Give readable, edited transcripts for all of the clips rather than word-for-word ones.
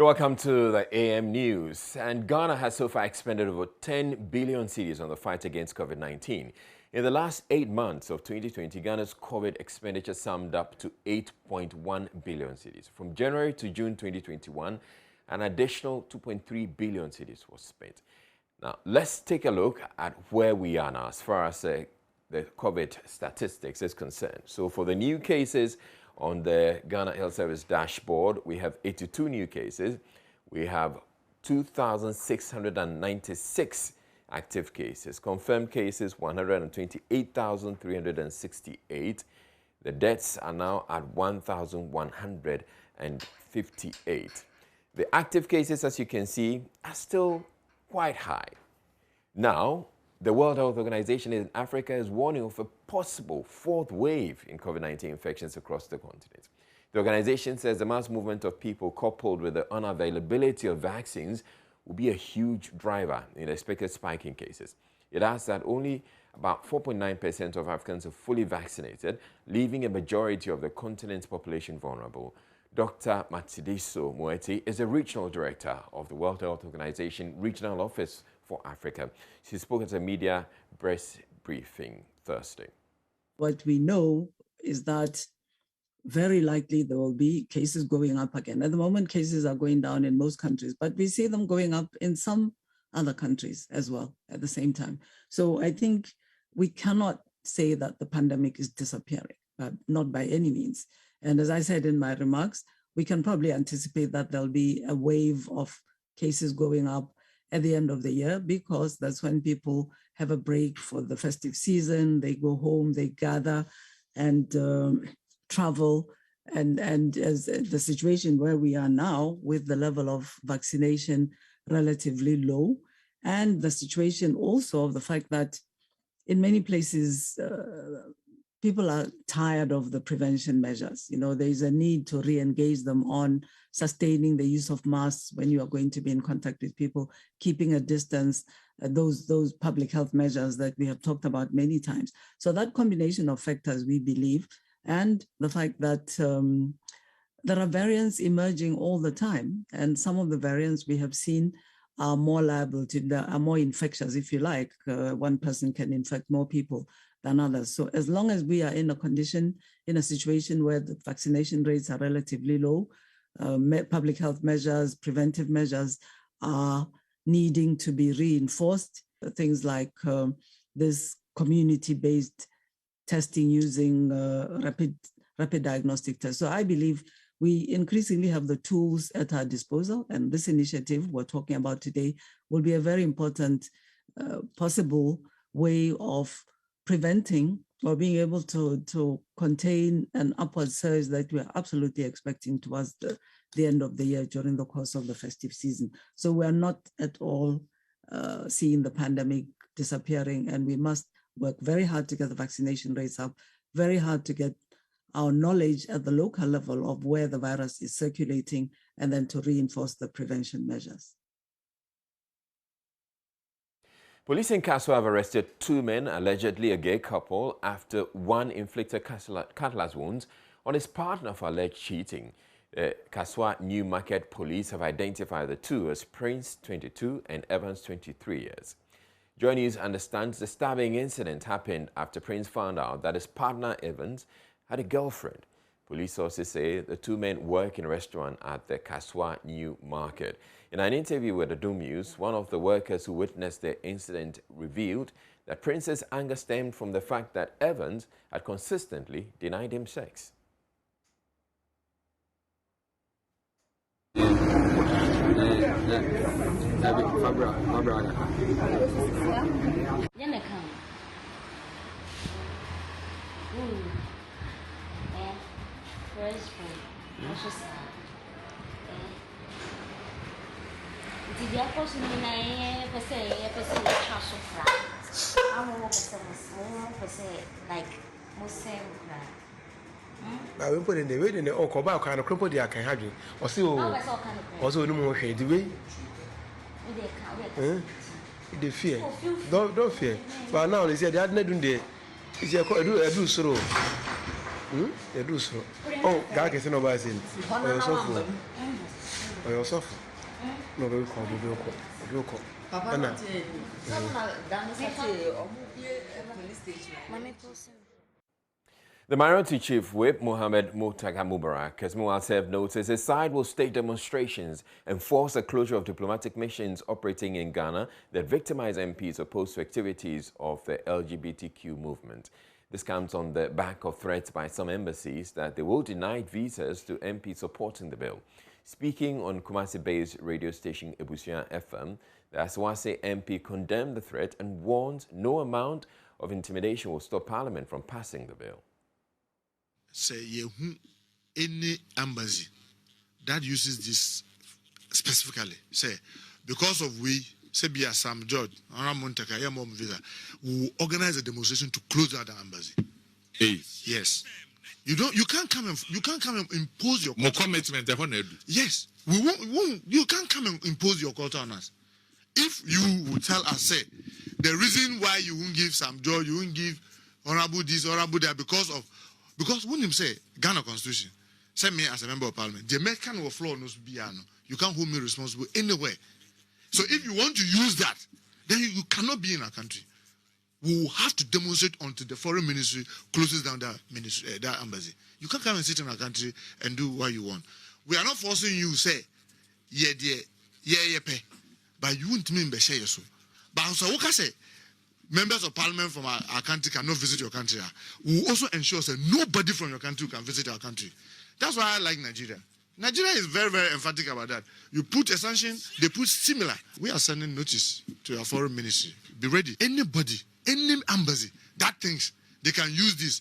You're welcome to the AM News. And Ghana has so far expended over 10 billion cedis on the fight against COVID-19. In the last 8 months of 2020, Ghana's COVID expenditure summed up to 8.1 billion cedis. From January to June 2021, an additional 2.3 billion cedis was spent. Now, let's take a look at where we are now as far as the COVID statistics is concerned. So for the new cases, on the Ghana Health Service dashboard, we have 82 new cases. We have 2,696 active cases. Confirmed cases, 128,368. The deaths are now at 1,158. The active cases, as you can see, are still quite high. Now, the World Health Organization in Africa is warning of a possible fourth wave in COVID-19 infections across the continent. The organization says the mass movement of people coupled with the unavailability of vaccines will be a huge driver in the expected spike in cases. It adds that only about 4.9% of Africans are fully vaccinated, leaving a majority of the continent's population vulnerable. Dr. Matshidiso Moeti is the regional director of the World Health Organization Regional Office for Africa. She spoke at a media press briefing Thursday. What we know is that very likely there will be cases going up again. At the moment, cases are going down in most countries, but we see them going up in some other countries as well at the same time. So I think we cannot say that the pandemic is disappearing, not by any means. And as I said in my remarks, we can probably anticipate that there'll be a wave of cases going up at the end of the year, because that's when people have a break for the festive season, they go home, they gather and travel. And as the situation where we are now with the level of vaccination relatively low, and the situation also of the fact that in many places, people are tired of the prevention measures. You know, there's a need to re-engage them on sustaining the use of masks when you are going to be in contact with people, keeping a distance, those public health measures that we have talked about many times. So that combination of factors, we believe, and the fact that there are variants emerging all the time, and some of the variants we have seen are more liable to, are more infectious, if you like. One person can infect more people than others. So as long as we are in a situation where the vaccination rates are relatively low, public health measures, preventive measures are needing to be reinforced. Things like this community-based testing using rapid diagnostic tests. So I believe we increasingly have the tools at our disposal, and this initiative we're talking about today will be a very important possible way of preventing or being able to contain an upward surge that we're absolutely expecting towards the end of the year during the course of the festive season. So we're not at all seeing the pandemic disappearing, and we must work very hard to get the vaccination rates up, very hard to get our knowledge at the local level of where the virus is circulating, and then to reinforce the prevention measures. Police in Kaswa have arrested 2 men, allegedly a gay couple, after one inflicted cutlass wounds on his partner for alleged cheating. Kaswa New Market Police have identified the two as Prince, 22, and Evans, 23 years. Joy News understands the stabbing incident happened after Prince found out that his partner, Evans, had a girlfriend. Police sources say the 2 men work in a restaurant at the Kaswa New Market. In an interview with the Doom News, one of the workers who witnessed the incident revealed that Prince's anger stemmed from the fact that Evans had consistently denied him sex. I will put in the way in the Okoba kind of crumple the can have you. Or so, also no more shade the way. The fear. Don't fear. But now they said they had not done the. Is your do so. They do so. Oh, God is no bias in. So Or yourself? No, very cold, very cold. Papa, Anna. The minority chief whip, Mohammed Murtaga Mubarak, as Mual served notice, his side will stage demonstrations and force the closure of diplomatic missions operating in Ghana that victimize MPs opposed to activities of the LGBTQ movement. This comes on the back of threats by some embassies that they will deny visas to MPs supporting the bill. Speaking on Kumasi-based radio station Ebusia FM, the Aswase MP condemned the threat and warned no amount of intimidation will stop Parliament from passing the bill. Say any embassy that uses this specifically, say because of we say be a Sam George, visa, we will organize a demonstration to close that embassy. Hey. Yes. You can't come and impose your more commitment. Yes. You can't come and impose your culture on us. If you would tell us, say, the reason why you won't give Sam George, you won't give honorable this, honorable that, because when him say Ghana Constitution, say me as a member of Parliament, the American will floor knows piano. You can't hold me responsible anywhere. So if you want to use that, then you cannot be in our country. We will have to demonstrate until the foreign ministry closes down that ministry, that embassy. You can't come and sit in our country and do what you want. We are not forcing you say, pay, but you won't mean be share so. But also, what I say, members of Parliament from our country cannot visit your country. We will also ensure that nobody from your country can visit our country. That's why I like Nigeria. Nigeria is very, very emphatic about that. You put a sanction, they put similar. We are sending notice to our foreign ministry. Be ready. Anybody, any embassy that thinks they can use this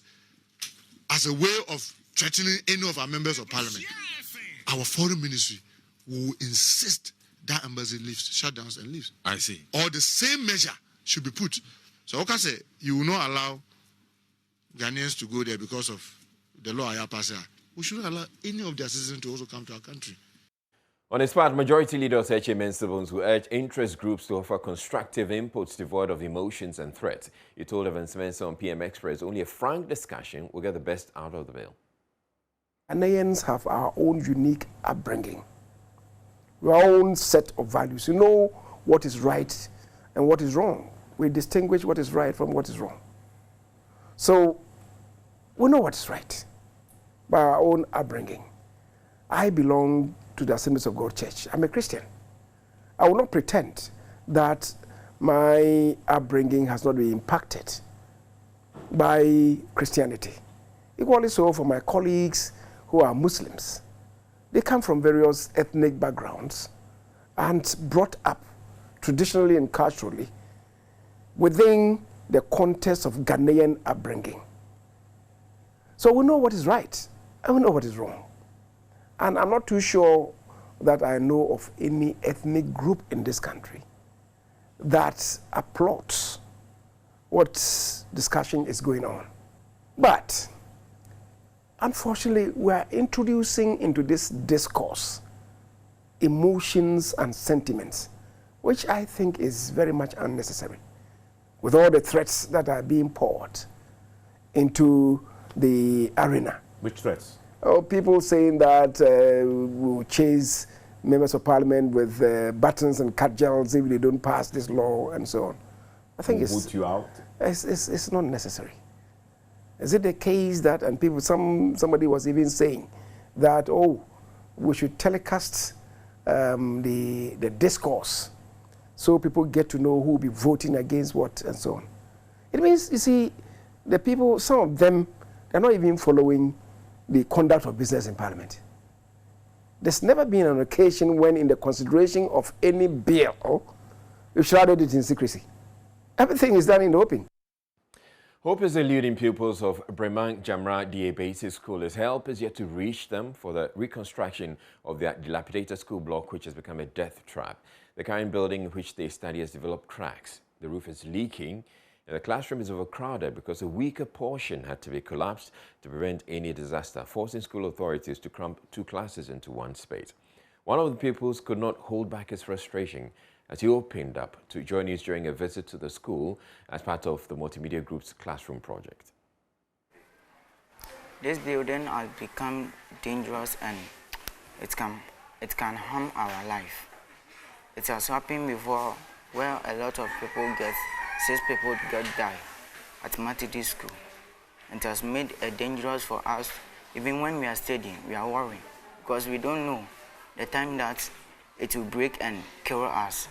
as a way of threatening any of our members of Parliament, our foreign ministry will insist that embassy leaves, shut down and leaves. I see. Or the same measure should be put. So, okay, say you will not allow Ghanaians to go there because of the law I pass here. We shouldn't allow any of their citizens to also come to our country. On his part, Majority Leader H.A. Mensah who urged interest groups to offer constructive inputs devoid of emotions and threats. He told Evans Mensah on PM Express only a frank discussion will get the best out of the bill. Ghanaians have our own unique upbringing, our own set of values. You know what is right and what is wrong. We distinguish what is right from what is wrong. So we know what is right by our own upbringing. I belong to the Assemblies of God Church. I'm a Christian. I will not pretend that my upbringing has not been impacted by Christianity. Equally so for my colleagues who are Muslims. They come from various ethnic backgrounds and brought up traditionally and culturally within the context of Ghanaian upbringing. So we know what is right and we know what is wrong. And I'm not too sure that I know of any ethnic group in this country that applauds what discussion is going on. But unfortunately, we are introducing into this discourse emotions and sentiments, which I think is very much unnecessary. With all the threats that are being poured into the arena. Which threats? Oh, people saying that we'll chase members of Parliament with buttons and cudgels if they don't pass this law and so on. I think it's put you out. It's not necessary. Is it the case that, and people, somebody was even saying that, oh, we should telecast the discourse so people get to know who will be voting against what and so on. It means, you see, the people, some of them, they're not even following the conduct of business in Parliament. There's never been an occasion when in the consideration of any bill, we've shrouded it in secrecy. Everything is done in the open. Hope is eluding pupils of Bremang Jamra DA Basic School as help is yet to reach them for the reconstruction of their dilapidated school block, which has become a death trap. The current building in which they study has developed cracks. The roof is leaking and the classroom is overcrowded because a weaker portion had to be collapsed to prevent any disaster, forcing school authorities to cramp 2 classes into one space. One of the pupils could not hold back his frustration as he opened up to join us during a visit to the school as part of the multimedia group's classroom project. This building has become dangerous and it's come it can harm our life. It has happened before where a lot of people get, 6 people get died at Matidi school. It has made it dangerous for us. Even when we are studying, we are worried because we don't know the time that it will break and kill us.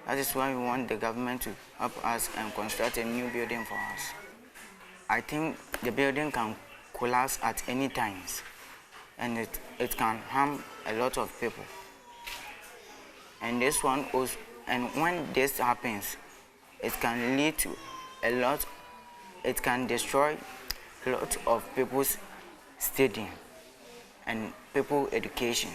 That is why we want the government to help us and construct a new building for us. I think the building can collapse at any time, and it can harm a lot of people. And this one also, and when this happens, it can lead to a lot, it can destroy a lot of people's studying and people's education.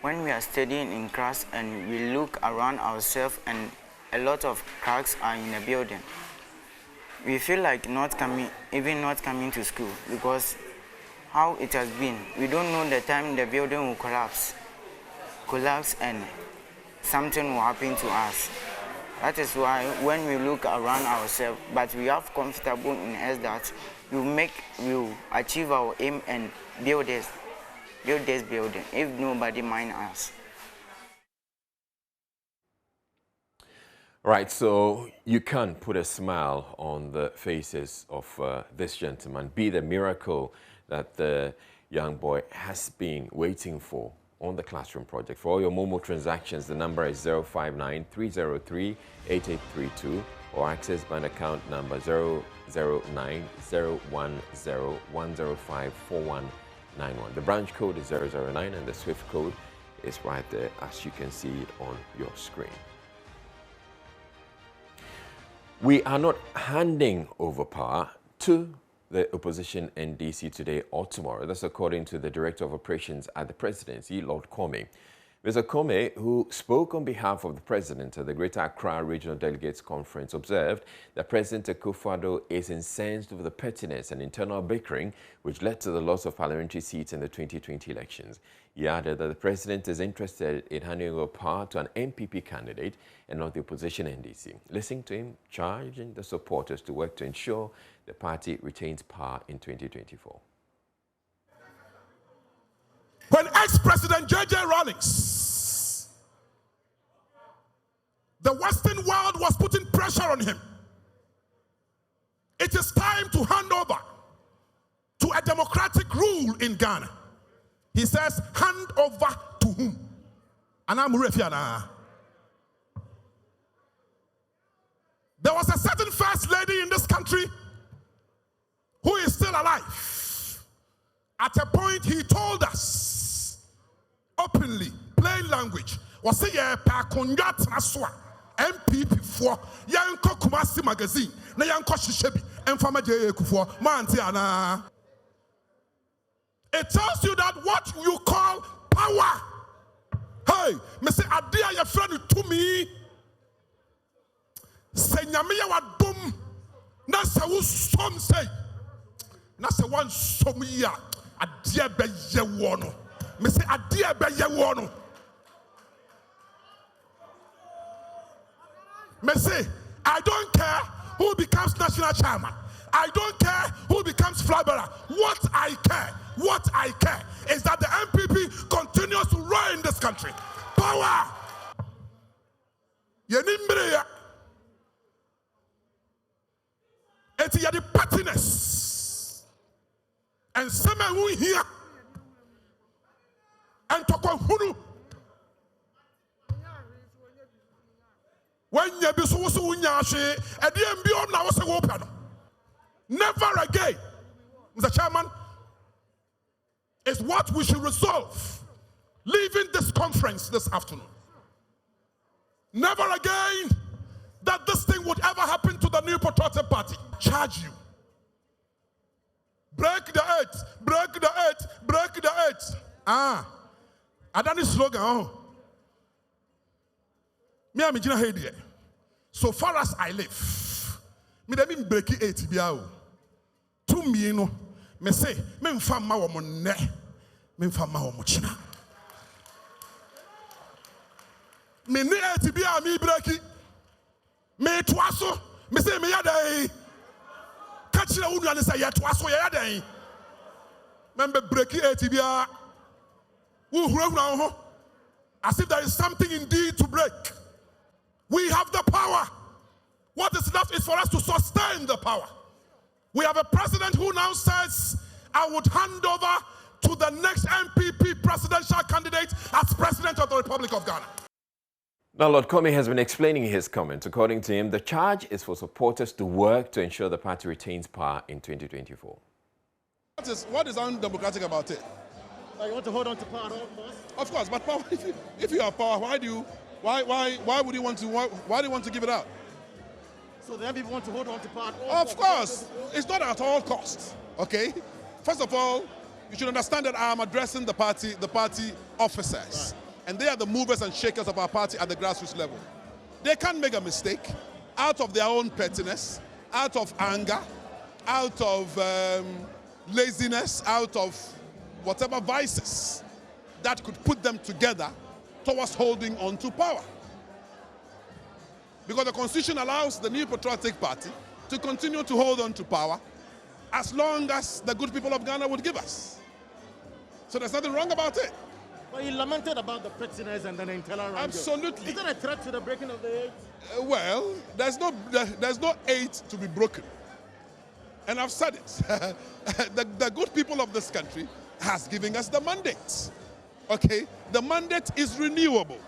When we are studying in class and we look around ourselves and a lot of cracks are in the building, we feel like not coming to school because how it has been. We don't know the time the building will collapse and something will happen to us. That is why when we look around ourselves, but we have comfortable in us that we'll achieve our aim and build this building if nobody mind us. Right, so you can put a smile on the faces of this gentleman, be the miracle that the young boy has been waiting for on the Classroom Project. For all your Momo transactions, the number is 059-303-8832 or Access Bank account number 009-010-105-4191. The branch code is 009 and the SWIFT code is right there as you can see it on your screen. We are not handing over power to the opposition in DC today or tomorrow. That's according to the Director of Operations at the Presidency, Lord Comey. Mr. Comey, who spoke on behalf of the President at the Greater Accra Regional Delegates Conference, observed that President Akufo-Addo is incensed over the pettiness and internal bickering which led to the loss of parliamentary seats in the 2020 elections. He added that the President is interested in handing over power to an MPP candidate and not the opposition NDC. Listening to him charging the supporters to work to ensure the party retains power in 2024. When ex-President J.J. Rawlings, the Western world was putting pressure on him. It is time to hand over to a democratic rule in Ghana. He says, hand over to whom? And I'm Refiana. There was a certain first lady in this country who is still alive. At a point, he told us openly, plain language, was say yeah, pakonjat naswa MPP for yanko Kumasi magazine na yanko shishebi enfama je kufor manti ana. It tells you that what you call power. Hey, me say adia ya friend to me. Say nyame ya wadom na se wo som say. Na se wan som ya adia be ye wo no. Me say adia be ye wo no. Me say I don't care who becomes national chairman. I don't care who becomes flag bearer. What I care is that the MPP continues to rule in this country. Power. Yenimbre. It's the pettiness. And some who here and talk on hunu. When you be so unyashi, and the MBO now was open. Never again, Mr. Chairman, is what we should resolve leaving this conference this afternoon. Never again that this thing would ever happen to the New Patriotic Party. Charge you. Break the earth, break the earth, break the earth. Ah, Adani slogan. Oh. Me am Jina Hedi. So far as I live, me dem break it biao. To me no, me say me mfa ma wo ne, me mfa ma wo china. Me ne et bia me break. Me toaso, me say me yadai. Catch na unu ane say ya toaso ya yadai. Membe break it bia. As if there is something indeed to break. We have the power. What is left is for us to sustain the power. We have a president who now says, I would hand over to the next MPP presidential candidate as president of the Republic of Ghana. Now, Lord Comey has been explaining his comments. According to him, the charge is for supporters to work to ensure the party retains power in 2024. What is undemocratic about it? You want to hold on to power at all costs? Of course, but power, if you have power, why do you want to give it up? So then people want to hold on to power at all costs? Of course, it's not at all costs. Okay. First of all, you should understand that I am addressing the party officers, right, and they are the movers and shakers of our party at the grassroots level. They can't make a mistake out of their own pettiness, out of anger, out of laziness, out of whatever vices that could put them together towards holding on to power. Because the Constitution allows the New Patriotic Party to continue to hold on to power as long as the good people of Ghana would give us. So there's nothing wrong about it. But you lamented about the pettiness and then the intolerance. Absolutely. Is that a threat to the breaking of the eight? Well, there's no eight to be broken. And I've said it. the good people of this country has given us the mandate. Okay? The mandate is renewable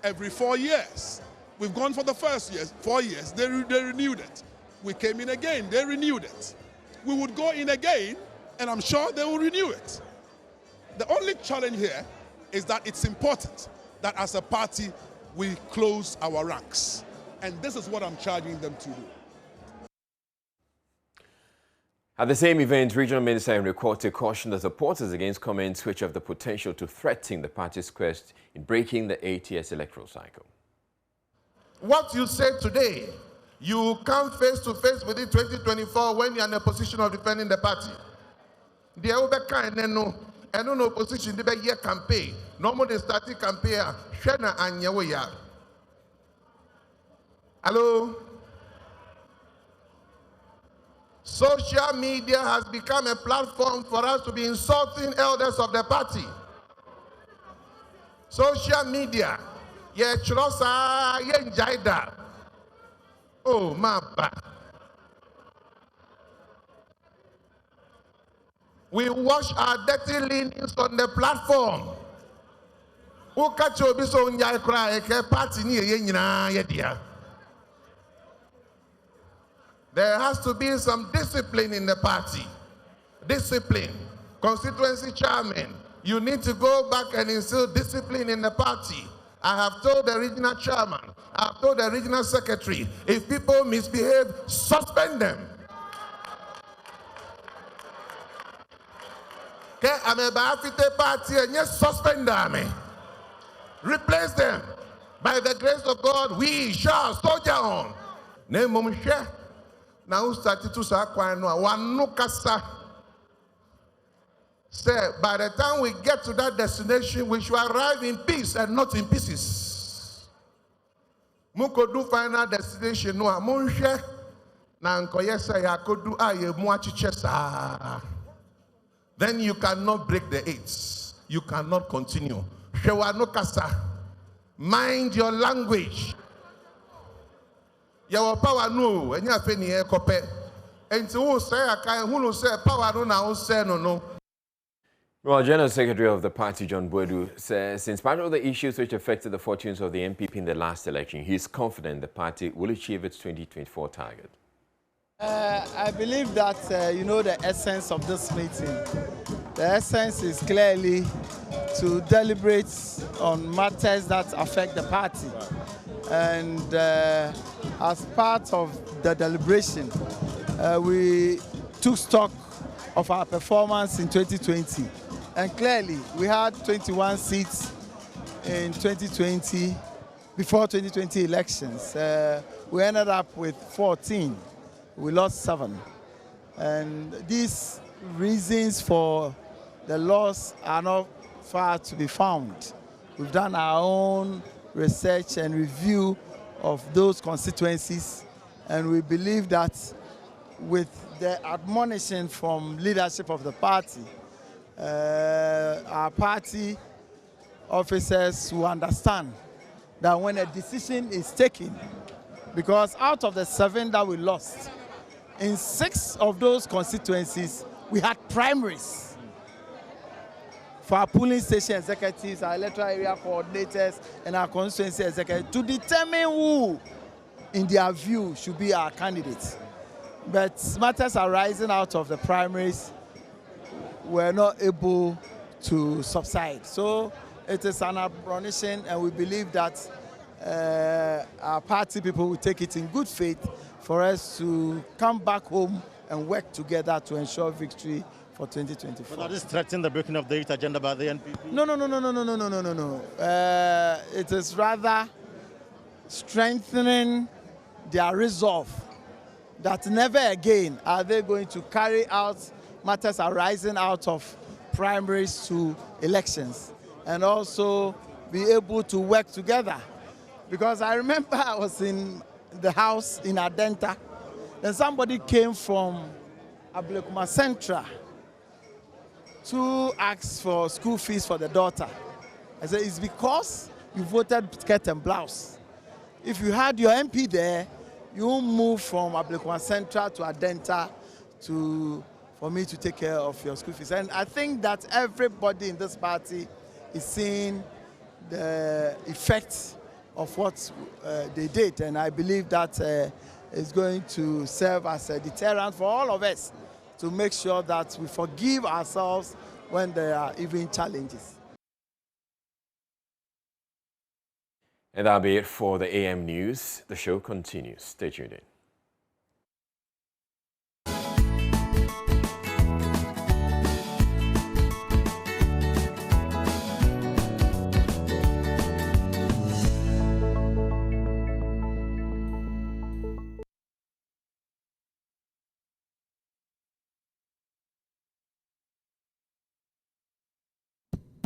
every 4 years. We've gone for the first 4 years. They renewed it. We came in again. They renewed it. We would go in again, and I'm sure they will renew it. The only challenge here is that it's important that as a party, we close our ranks. And this is what I'm charging them to do. At the same event, Regional Minister Henry Quartey cautioned the supporters against comments which have the potential to threaten the party's quest in breaking the 8-year electoral cycle. What you say today, you come face to face with it 2024 when you're in a position of defending the party. The other kind and no opposition the year campaign. Normal they started campaign. Shena and hello. Social media has become a platform for us to be insulting elders of the party. Social media. Yeah, Chirosa, yeah, Jaida. Oh, mapa. We wash our dirty linens on the platform. Who catch your biso on your cry, a party near Yena. There has to be some discipline in the party. Discipline. Constituency chairman, you need to go back and instill discipline in the party. I have told the regional chairman, I have told the regional secretary, if people misbehave, suspend them. Okay, I'm a Bafite party and yes, suspend them. Replace them. By the grace of God, we shall soldier on. Name share. Now started to say one no kasa. Say by the time we get to that destination, we should arrive in peace and not in pieces. Muko do final destination no amunche na nkoyesa ya kodu aye muachichesa. Then you cannot break the eights. You cannot continue. Shewa no kasa. Mind your language. Your power no, and you have any copy. And to say, I can't who say power no now say no. Well, General Secretary of the party, John Boadu, says in spite of the issues which affected the fortunes of the MPP in the last election, he is confident the party will achieve its 2024 target. I believe that, the essence of this meeting, the essence is clearly to deliberate on matters that affect the party. And as part of the deliberation, we took stock of our performance in 2020. And clearly, we had 21 seats in 2020, before 2020 elections. We ended up with 14. We lost 7. And these reasons for the loss are not far to be found. We've done our own research and review of those constituencies, and we believe that with the admonition from leadership of the party, our party officers who understand that when a decision is taken, because out of the 7 that we lost, in 6 of those constituencies, we had primaries for our polling station executives, our electoral area coordinators, and our constituency executives to determine who, in their view, should be our candidates. But matters arising out of the primaries were not able to subside. So it is an admonition, and we believe that our party people will take it in good faith for us to come back home and work together to ensure victory for 2024. But are this threatening the breaking of the 8th agenda by the NPP? No. It is rather strengthening their resolve that never again are they going to carry out matters arising out of primaries to elections, and also be able to work together. Because I remember I was in the house in Adenta, and somebody came from Ablekuma Central to ask for school fees for the daughter. I said, it's because you voted skirt and blouse. If you had your MP there, you move from Ablekuma Central to Adenta for me to take care of your school fees. And I think that everybody in this party is seeing the effects of what they did. And I believe that is going to serve as a deterrent for all of us to make sure that we forgive ourselves when there are even challenges. And that'll be it for the AM News. The show continues. Stay tuned in.